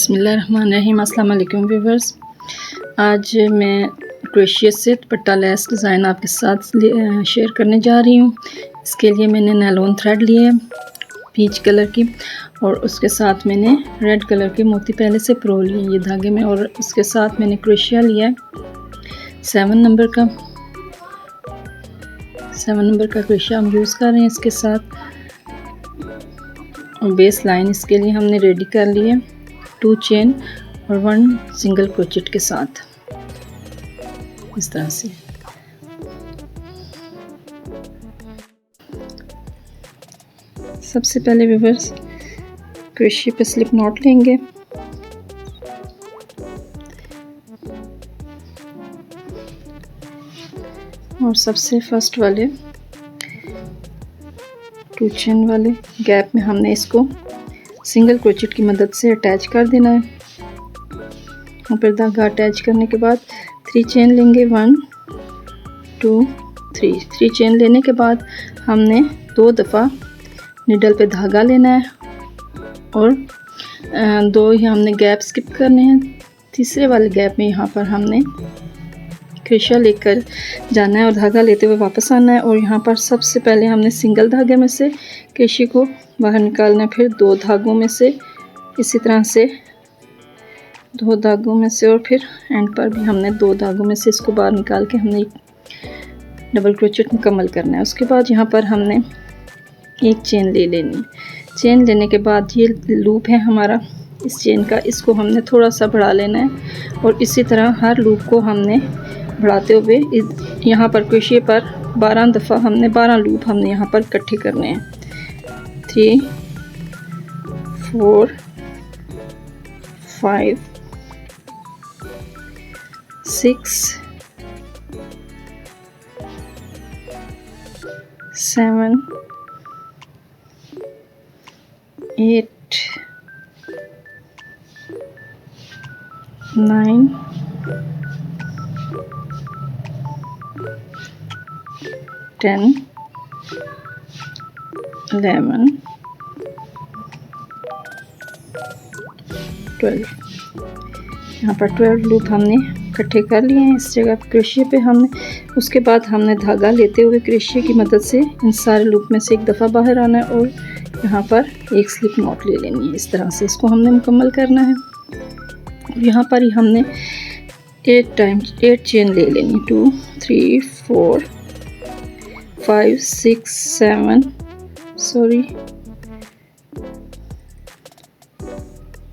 बिस्मिल्लाहिर्रहमानिर्रहीम। अस्सलाम वालेकुम व्यूवर्स। आज मैं क्रोशिया से दुपट्टा लेस डिज़ाइन आपके साथ शेयर करने जा रही हूँ। इसके लिए मैंने नायलॉन थ्रेड लिए पीच कलर की और उसके साथ मैंने रेड कलर के मोती पहले से प्रो लिए ये धागे में, और उसके साथ मैंने क्रोशिया लिया 7 नंबर का क्रोशिया हम यूज़ कर रहे हैं इसके साथ। और बेस लाइन इसके लिए हमने रेडी कर ली है 2 चेन और 1 सिंगल क्रोचेट के साथ इस तरह से। सबसे पहले viewers crochet pay slip not लेंगे और सबसे फर्स्ट वाले 2 चेन वाले गैप में हमने इसको सिंगल क्रोचेट की मदद से अटैच कर देना है। और फिर धागा अटैच करने के बाद 3 चेन लेंगे 1 2 3 चेन लेने के बाद हमने 2 दफ़ा निडल पे धागा लेना है और 2 ही हमने गैप स्किप करने हैं। तीसरे वाले गैप में यहाँ पर हमने क्रोशिया लेकर जाना है और धागा लेते हुए वापस आना है। और यहाँ पर सबसे पहले हमने सिंगल धागे में से क्रोशिया को बाहर निकालना है, फिर 2 धागों में से इसी तरह से 2 धागों में से, और फिर एंड पर भी हमने 2 धागों में से इसको बाहर निकाल के हमने डबल क्रोचेट मुकम्मल करना है। उसके बाद यहाँ पर हमने एक चेन ले लेनी है। चेन लेने के बाद ये लूप है हमारा इस चेन का, इसको हमने थोड़ा सा बढ़ा लेना है और इसी तरह हर लूप को हमने बढ़ाते हुए यहाँ पर क्रोशिया पर 12 दफ़ा हमने 12 लूप हमने यहाँ पर इकट्ठे करने हैं। 3 4 5 6 7 8 9 10 11 12 यहाँ पर 12 लूप हमने इकट्ठे कर लिए हैं इस जगह पर क्रोशिया पे हमने। उसके बाद हमने धागा लेते हुए क्रोशिया की मदद से इन सारे लूप में से एक दफ़ा बाहर आना है और यहाँ पर एक स्लिप नॉट ले लेनी है। इस तरह से इसको हमने मुकम्मल करना है। यहाँ पर ही हमने 8 चेन ले लेनी 2 3 4 5 6 7 सॉरी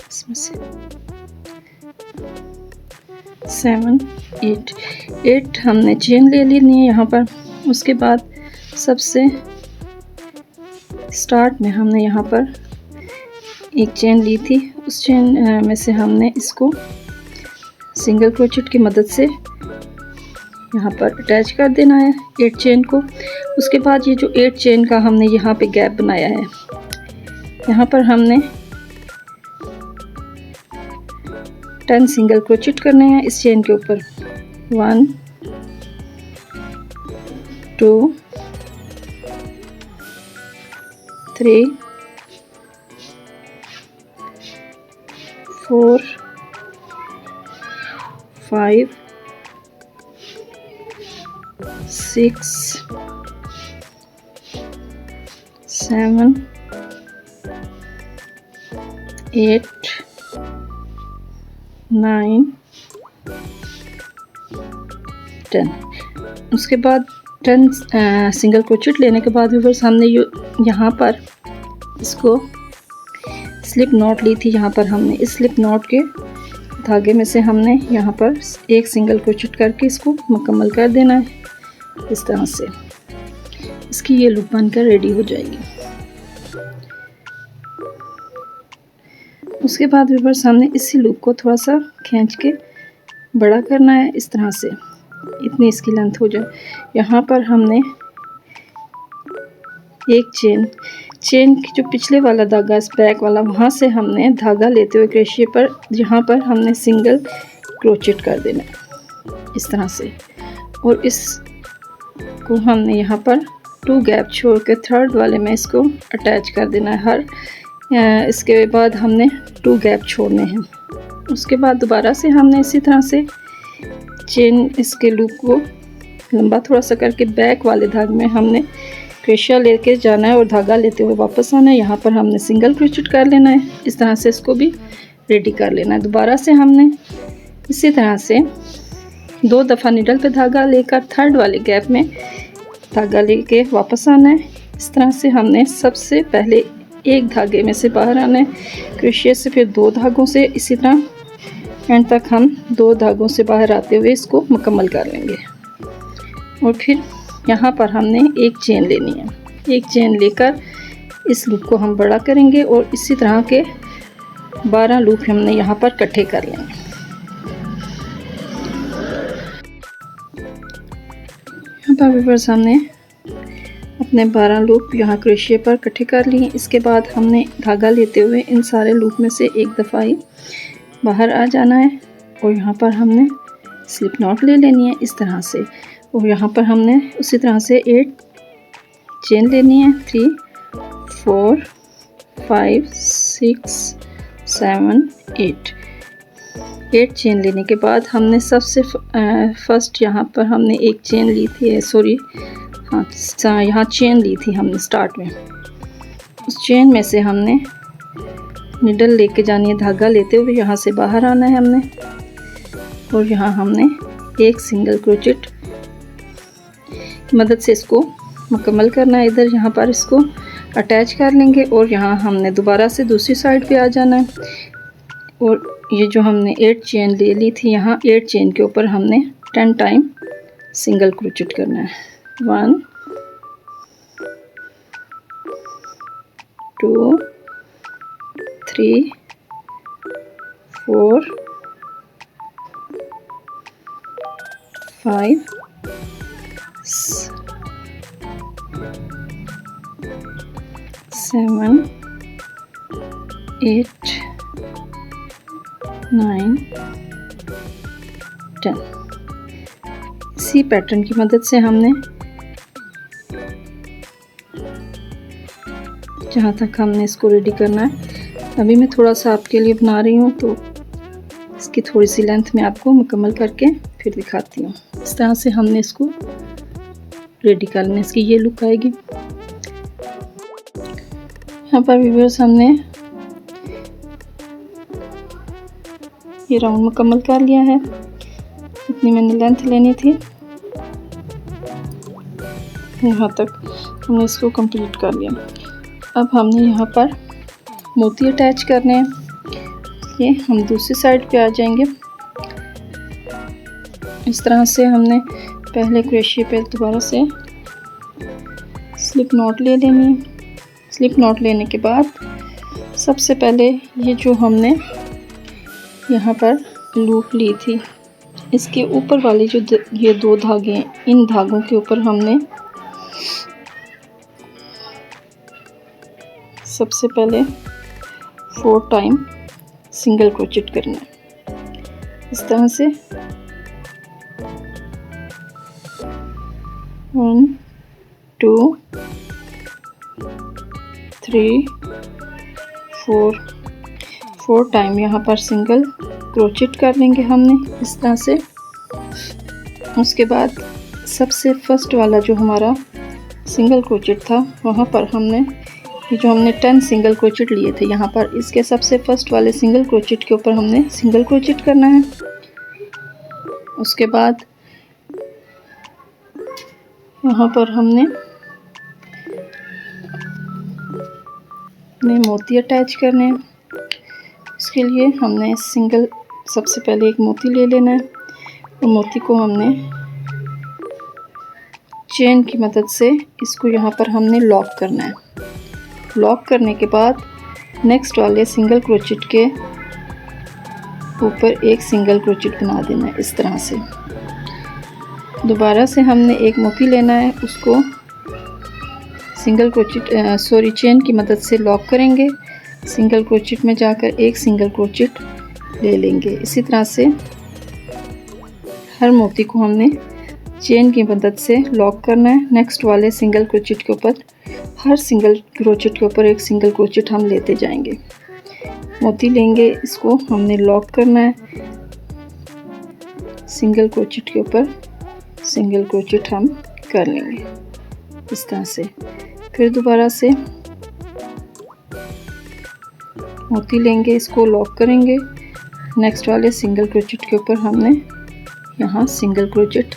इसमें से 7 8 हमने चेन ले लेनी है यहाँ पर। उसके बाद सबसे स्टार्ट में हमने यहाँ पर एक चेन ली थी, उस चेन में से हमने इसको सिंगल क्रोचेट की मदद से यहाँ पर अटैच कर देना है 8 चेन को। उसके बाद ये जो 8 चेन का हमने यहाँ पे गैप बनाया है, यहाँ पर हमने 10 सिंगल क्रोचेट करने हैं इस चेन के ऊपर। 1 2 3 4 5 6 7 8 9 10। उसके बाद 10 सिंगल क्रोचेट लेने के बाद व्यूअर्स हमने यहाँ पर इसको स्लिप नॉट ली थी। यहाँ पर हमने इस स्लिप नॉट के धागे में से हमने यहाँ पर एक सिंगल क्रोचेट करके इसको मुकम्मल कर देना है इस तरह से। इसकी ये लूप बनकर रेडी हो जाएगी। उसके बाद व्यूअर्स हमने इसी लूप को थोड़ा सा खींच के बड़ा करना है इस तरह से, इतनी इसकी लेंथ हो जाए। यहाँ पर हमने एक चेन की जो पिछले वाला धागा इस बैक वाला, वहाँ से हमने धागा लेते हुए क्रोशिया पर यहाँ पर हमने सिंगल क्रोचेट कर देना है इस तरह से। और इस को हमने यहाँ पर 2 गैप छोड़ के थर्ड वाले में इसको अटैच कर देना है। हर इसके बाद हमने 2 गैप छोड़ने हैं। उसके बाद दोबारा से हमने इसी तरह से चेन इसके लूप को लंबा थोड़ा सा करके बैक वाले धागे में हमने क्रोशिया लेके जाना है और धागा लेते हुए वापस आना है। यहाँ पर हमने सिंगल क्रोचेट कर लेना है। इस तरह से इसको भी रेडी कर लेना है। दोबारा से हमने इसी तरह से 2 दफ़ा नीडल पे धागा लेकर थर्ड वाले गैप में धागा लेके वापस आना है। इस तरह से हमने सबसे पहले एक धागे में से बाहर आना है क्रोशिया से, फिर 2 धागों से, इसी तरह एंड तक हम 2 धागों से बाहर आते हुए इसको मुकम्मल कर लेंगे। और फिर यहाँ पर हमने एक चेन लेनी है। एक चेन लेकर इस लूप को हम बड़ा करेंगे और इसी तरह के 12 लूप हमने यहाँ पर इकट्ठे कर लेंगे। यहाँ पर व्यूअर्स हमने अपने 12 लूप यहाँ क्रोशिया पर इकट्ठे कर लिए। इसके बाद हमने धागा लेते हुए इन सारे लूप में से एक दफ़ा ही बाहर आ जाना है और यहाँ पर हमने स्लिप नॉट ले लेनी है इस तरह से। और यहाँ पर हमने उसी तरह से 8 चेन लेनी है। 3 4 5 6 7 8 चेन लेने के बाद हमने सबसे फर्स्ट यहाँ पर हमने एक चेन ली थी, सॉरी हाँ यहाँ चेन ली थी हमने स्टार्ट में। उस चेन में से हमने निडल लेके जानी है, धागा लेते हुए यहाँ से बाहर आना है हमने। और यहाँ हमने एक सिंगल क्रोचेट की मदद से इसको मुकम्मल करना है। इधर यहाँ पर इसको अटैच कर लेंगे और यहाँ हमने दोबारा से दूसरी साइड पे आ जाना है। और ये जो हमने 8 चेन ले ली थी, यहाँ 8 चेन के ऊपर हमने 10 टाइम सिंगल क्रोचेट करना है। 1 2 3 4 5 7 8 9 10। इसी पैटर्न की मदद से हमने जहाँ तक हमने इसको रेडी करना है। अभी मैं थोड़ा सा आपके लिए बना रही हूँ तो इसकी थोड़ी सी लेंथ में आपको मुकम्मल करके फिर दिखाती हूँ। इस तरह से हमने इसको रेडी कर लेना, इसकी ये लुक आएगी। यहाँ पर व्यूअर्स हमने ये राउंड मुकम्मल कर लिया है। इतनी मैंने लेंथ लेनी थी, यहाँ तक हमने इसको कंप्लीट कर लिया। अब हमने यहाँ पर मोती अटैच करने हैं। ये हम दूसरी साइड पे आ जाएंगे। इस तरह से हमने पहले क्रोशिया पे दोबारा से स्लिप नॉट ले लेनी है। स्लिप नॉट लेने के बाद सबसे पहले ये जो हमने यहाँ पर लूप ली थी, इसके ऊपर वाले जो ये 2 धागे हैं, इन धागों के ऊपर हमने सबसे पहले 4 टाइम सिंगल क्रोचेट करना है। इस तरह से 1 2 3 4 टाइम यहाँ पर सिंगल क्रोचेट कर लेंगे हमने इस तरह से। उसके बाद सबसे फर्स्ट वाला जो हमारा सिंगल क्रोचेट था, वहाँ पर हमने ये जो हमने 10 सिंगल क्रोचेट लिए थे, यहाँ पर इसके सबसे फर्स्ट वाले सिंगल क्रोचेट के ऊपर हमने सिंगल क्रोचेट करना है। उसके बाद यहाँ पर हमने मोती अटैच करने हैं। इसके लिए हमने सिंगल सबसे पहले एक मोती ले लेना है और मोती को हमने चेन की मदद से इसको यहाँ पर हमने लॉक करना है। लॉक करने के बाद नेक्स्ट वाले सिंगल क्रोचेट के ऊपर एक सिंगल क्रोचेट बना देना है इस तरह से। दोबारा से हमने एक मोती लेना है, उसको सिंगल क्रोचेट चेन की मदद से लॉक करेंगे। सिंगल क्रोचेट में जाकर एक सिंगल क्रोचेट ले लेंगे। इसी तरह से हर मोती को हमने चेन की मदद से लॉक करना है। नेक्स्ट वाले सिंगल क्रोचेट के ऊपर हर सिंगल क्रोचेट के ऊपर एक सिंगल क्रोचेट हम लेते जाएंगे। मोती लेंगे, इसको हमने लॉक करना है, सिंगल क्रोचेट के ऊपर सिंगल क्रोचेट हम कर लेंगे इस तरह से। फिर दोबारा से मोती लेंगे, इसको लॉक करेंगे, नेक्स्ट वाले सिंगल क्रोचेट के ऊपर हमने यहाँ सिंगल क्रोचेट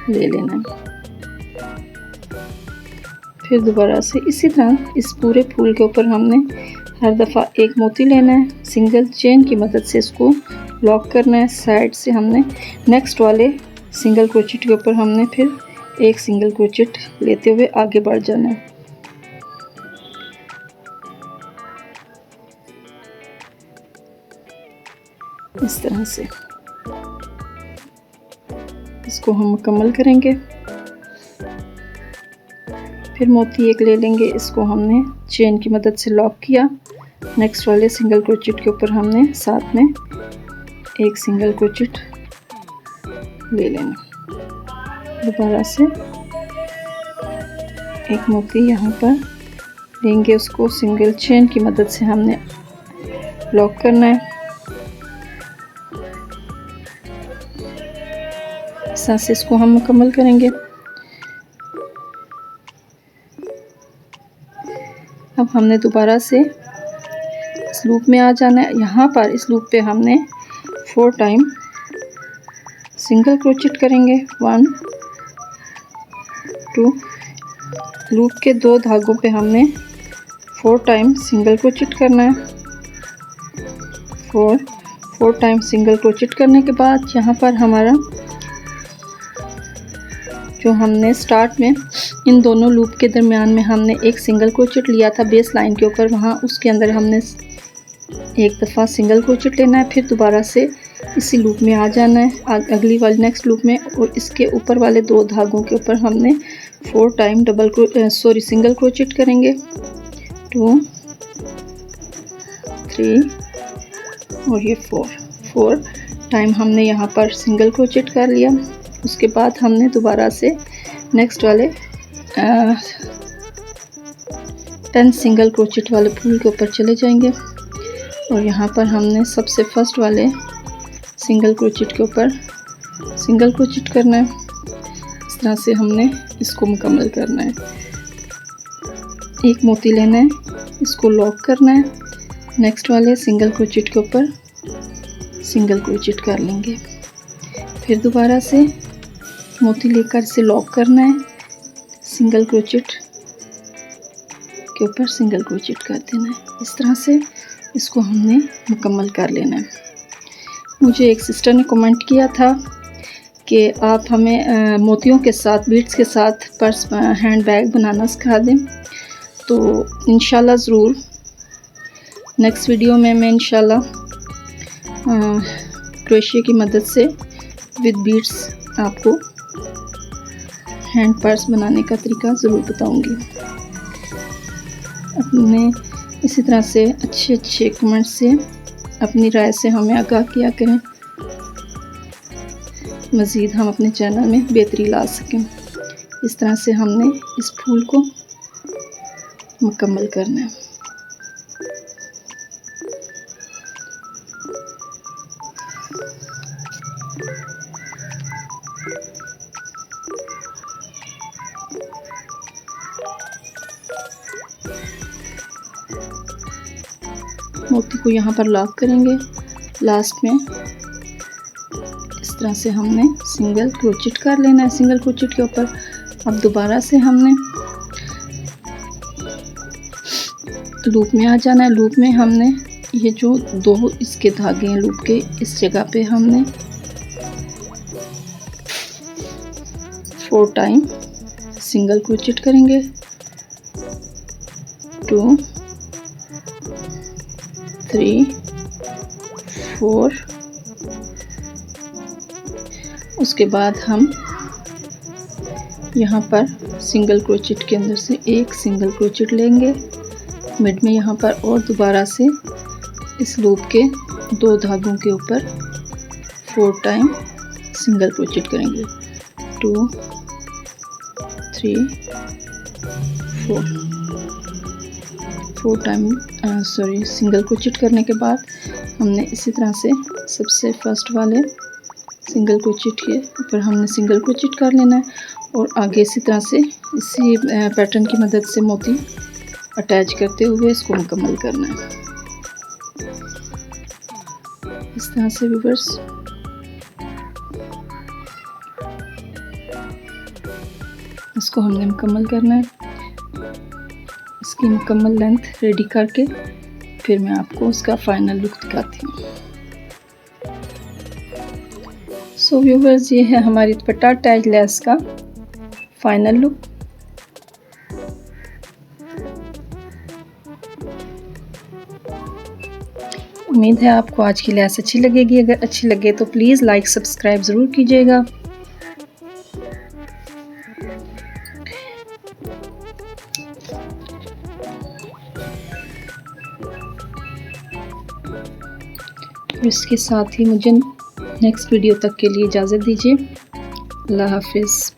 ले लेना है। फिर दोबारा से इसी तरह इस पूरे फूल के ऊपर हमने हर दफ़ा एक मोती लेना है, सिंगल चेन की मदद से इसको लॉक करना है। साइड से हमने नेक्स्ट वाले सिंगल क्रोचेट के ऊपर हमने फिर एक सिंगल क्रोचेट लेते हुए आगे बढ़ जाना है। इस तरह से इसको हम मुकम्मल करेंगे। फिर मोती एक ले लेंगे, इसको हमने चेन की मदद से लॉक किया, नेक्स्ट वाले सिंगल क्रोचेट के ऊपर हमने साथ में एक सिंगल क्रोचेट ले लेना। दोबारा से एक मोती यहाँ पर लेंगे, उसको सिंगल चेन की मदद से हमने लॉक करना है। इस तरह से इसको हम मुकम्मल करेंगे। अब हमने दोबारा से इस लूप में आ जाना है। यहाँ पर इस लूप पे हमने 4 टाइम सिंगल क्रोचेट करेंगे, 1 2। लूप के 2 धागों पे हमने 4 टाइम सिंगल क्रोचेट करना है। 4 टाइम सिंगल क्रोचेट करने के बाद यहाँ पर हमारा जो हमने स्टार्ट में इन दोनों लूप के दरमियान में हमने एक सिंगल क्रोचेट लिया था बेस लाइन के ऊपर, वहाँ उसके अंदर हमने एक दफ़ा सिंगल क्रोचेट लेना है। फिर दोबारा से इसी लूप में आ जाना है अगली वाली नेक्स्ट लूप में, और इसके ऊपर वाले 2 धागों के ऊपर हमने 4 टाइम सिंगल क्रोचेट करेंगे, 2 3 और ये 4 टाइम हमने यहाँ पर सिंगल क्रोचेट कर लिया। उसके बाद हमने दोबारा से नेक्स्ट वाले 10 सिंगल क्रोचेट वाले फूल के ऊपर चले जाएंगे, और यहाँ पर हमने सबसे फर्स्ट वाले सिंगल क्रोचेट के ऊपर सिंगल क्रोचेट करना है। इस तरह से हमने इसको मुकम्मल करना है। एक मोती लेना है, इसको लॉक करना है, नेक्स्ट वाले सिंगल क्रोचेट के ऊपर सिंगल क्रोचेट कर लेंगे। फिर दोबारा से मोती लेकर इसे लॉक करना है, सिंगल क्रोचेट के ऊपर सिंगल क्रोचेट कर देना है। इस तरह से इसको हमने मुकम्मल कर लेना है। मुझे एक सिस्टर ने कमेंट किया था कि आप हमें मोतियों के साथ बीड्स के साथ पर्स हैंड बैग बनाना सिखा दें, तो इंशाल्लाह ज़रूर नेक्स्ट वीडियो में मैं इंशाल्लाह क्रोशिया की मदद से विद बीड्स आपको हैंड पर्स बनाने का तरीका ज़रूर बताऊंगी। अपने इसी तरह से अच्छे कमेंट से अपनी राय से हमें आगाह किया करें, मज़ीद हम अपने चैनल में बेहतरी ला सकें। इस तरह से हमने इस फूल को मुकम्मल करना है। मोती को यहाँ पर लॉक करेंगे, लास्ट में इस तरह से हमने सिंगल क्रोचेट कर लेना है सिंगल क्रोचेट के ऊपर। अब दोबारा से हमने लूप में आ जाना है। लूप में हमने ये जो 2 इसके धागे हैं लूप के, इस जगह पे हमने 4 टाइम सिंगल क्रोचेट करेंगे, 2 3 4। उसके बाद हम यहाँ पर सिंगल क्रोचेट के अंदर से एक सिंगल क्रोचेट लेंगे मिड में यहाँ पर, और दोबारा से इस लूप के 2 धागों के ऊपर 4 टाइम सिंगल क्रोचेट करेंगे, 2 3 फोर टाइम सिंगल क्रोचेट करने के बाद हमने इसी तरह से सबसे फर्स्ट वाले सिंगल क्रोचेट के ऊपर हमने सिंगल क्रोचेट कर लेना है और आगे इसी तरह से इसी पैटर्न की मदद से मोती अटैच करते हुए इसको मुकम्मल करना है। इस तरह से व्यूअर्स इसको हमने मुकम्मल करना है। इसकी मुकम्मल लेंथ रेडी करके फिर मैं आपको उसका फाइनल लुक दिखाती हूँ। सो व्यूअर्स, ये है हमारी दुपट्टा अटैच लेस का फाइनल लुक। उम्मीद है आपको आज की लेस अच्छी लगेगी। अगर अच्छी लगे तो प्लीज़ लाइक सब्सक्राइब ज़रूर कीजिएगा। इसके साथ ही मुझे नेक्स्ट वीडियो तक के लिए इजाज़त दीजिए। अल्लाह हाफिज़।